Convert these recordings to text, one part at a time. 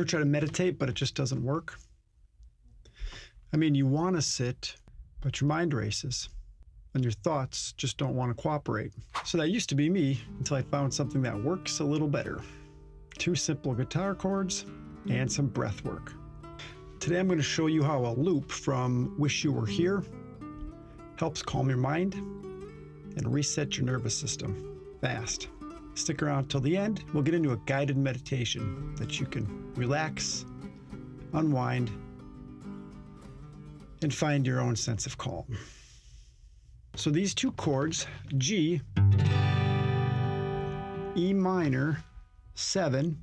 try to meditate, but it just doesn't work? I mean, you want to sit, but your mind races and your thoughts just don't want to cooperate. So that used to be me until I found something that works a little better. 2 simple guitar chords and some breath work. Today I'm going to show you how a loop from Wish You Were Here helps calm your mind and reset your nervous system fast. Stick around till the end. We'll get into a guided meditation that you can relax, unwind, and find your own sense of calm. So these 2 chords, G, E minor, 7,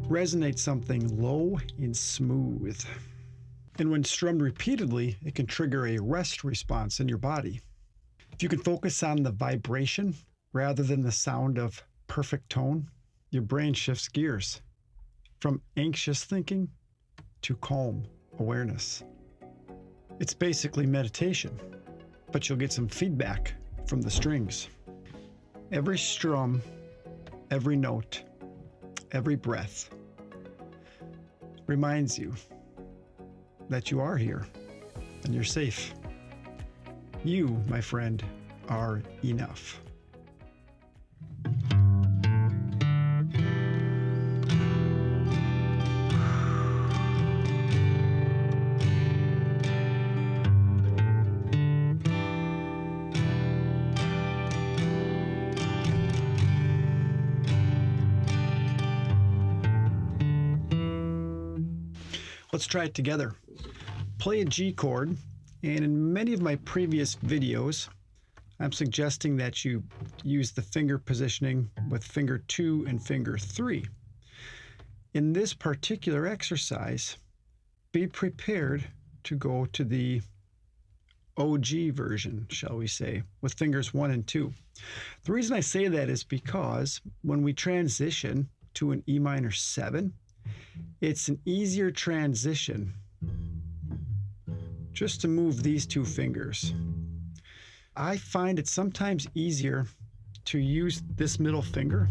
resonate something low and smooth. And when strummed repeatedly, it can trigger a rest response in your body. If you can focus on the vibration rather than the sound of perfect tone, your brain shifts gears from anxious thinking to calm awareness. It's basically meditation, but you'll get some feedback from the strings. Every strum, every note, every breath reminds you that you are here and you're safe. You, my friend, are enough. Let's try it together. Play a G chord, and in many of my previous videos, I'm suggesting that you use the finger positioning with finger 2 and finger 3. In this particular exercise, be prepared to go to the OG version, shall we say, with fingers 1 and 2. The reason I say that is because when we transition to an E minor 7, it's an easier transition just to move these 2 fingers. I find it sometimes easier to use this middle finger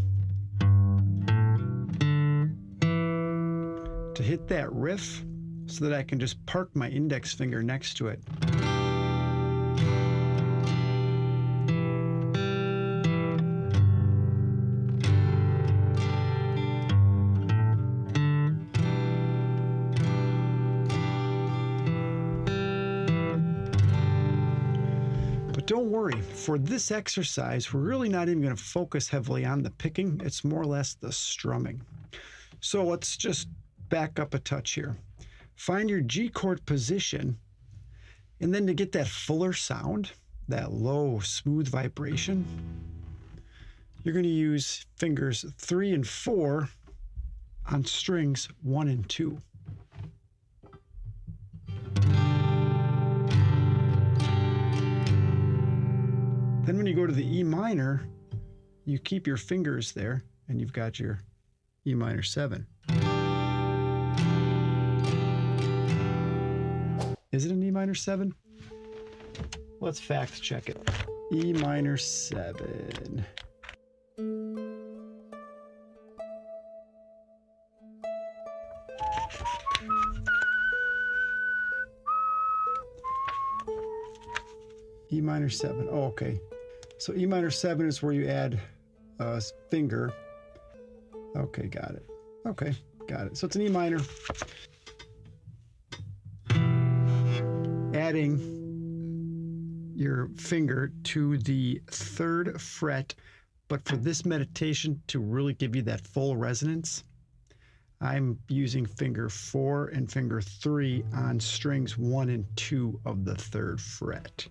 to hit that riff so that I can just park my index finger next to it. Don't worry, for this exercise, we're really not even going to focus heavily on the picking. It's more or less the strumming. So let's just back up a touch here. Find your G chord position, and then to get that fuller sound, that low, smooth vibration, you're going to use fingers 3 and 4 on strings 1 and 2. Then when you go to the E minor, you keep your fingers there and you've got your E minor 7. Is it an E minor 7? Let's fact check it. E minor 7. E minor 7. Oh, okay. So E minor 7 is where you add a finger. Okay, got it. Okay, got it. So it's an E minor. Adding your finger to the 3rd fret, but for this meditation to really give you that full resonance, I'm using finger 4 and finger 3 on strings 1 and 2 of the 3rd fret.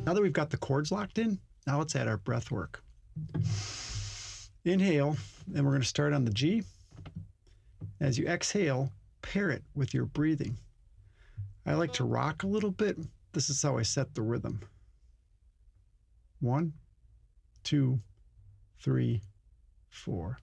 Now that we've got the chords locked in, now let's add our breath work. Inhale, and we're going to start on the G, As you exhale, pair it with your breathing. I like to rock a little bit. This is how I set the rhythm. 1, 2, 3, 4.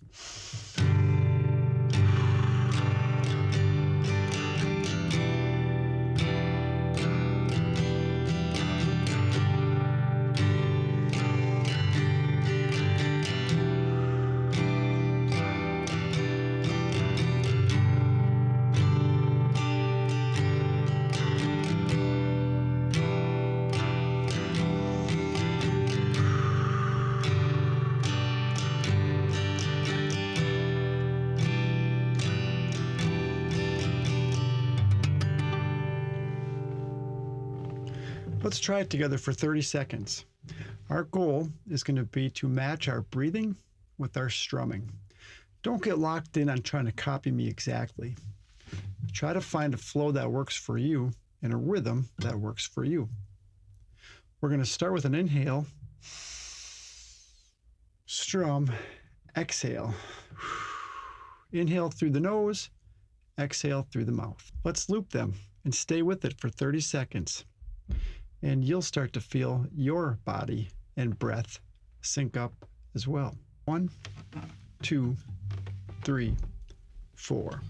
Let's try it together for 30 seconds. Our goal is going to be to match our breathing with our strumming. Don't get locked in on trying to copy me exactly. Try to find a flow that works for you and a rhythm that works for you. We're going to start with an inhale, strum, exhale. Inhale through the nose, exhale through the mouth. Let's loop them and stay with it for 30 seconds. And you'll start to feel your body and breath sync up as well. 1, 2, 3, 4.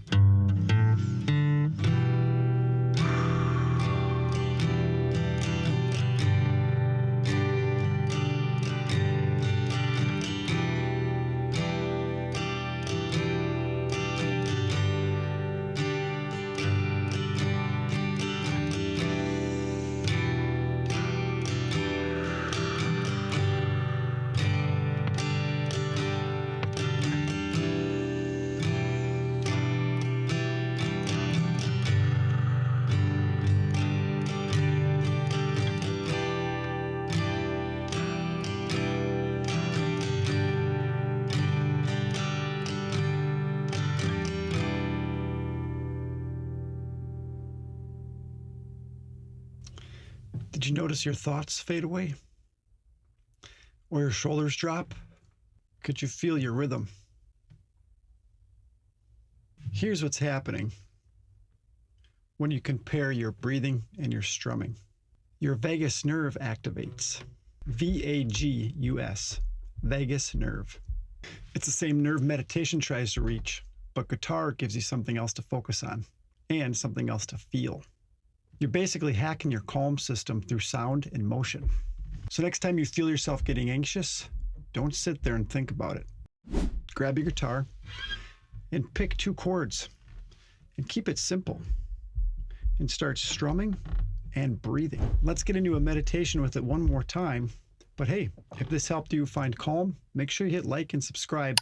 Did you notice your thoughts fade away? Or your shoulders drop? Could you feel your rhythm? Here's what's happening when you compare your breathing and your strumming. Your vagus nerve activates. VAGUS, vagus nerve. It's the same nerve meditation tries to reach, but guitar gives you something else to focus on and something else to feel. You're basically hacking your calm system through sound and motion. So next time you feel yourself getting anxious, don't sit there and think about it. Grab your guitar and pick 2 chords and keep it simple and start strumming and breathing. Let's get into a meditation with it one more time. But hey, if this helped you find calm, make sure you hit like and subscribe.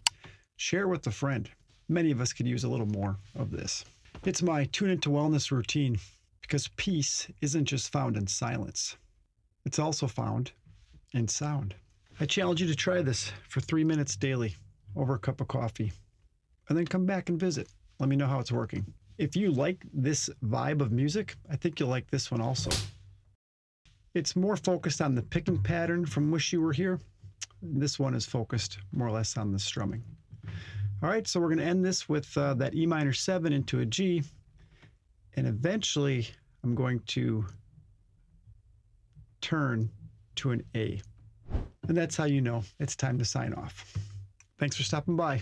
Share it with a friend. Many of us could use a little more of this. It's my tune into wellness routine. Because peace isn't just found in silence. It's also found in sound. I challenge you to try this for 3 minutes daily over a cup of coffee. And then come back and visit. Let me know how it's working. If you like this vibe of music, I think you'll like this one also. It's more focused on the picking pattern from Wish You Were Here. This one is focused more or less on the strumming. All right, so we're going to end this with that E minor 7 into a G. And eventually, I'm going to turn to an A. And that's how you know it's time to sign off. Thanks for stopping by.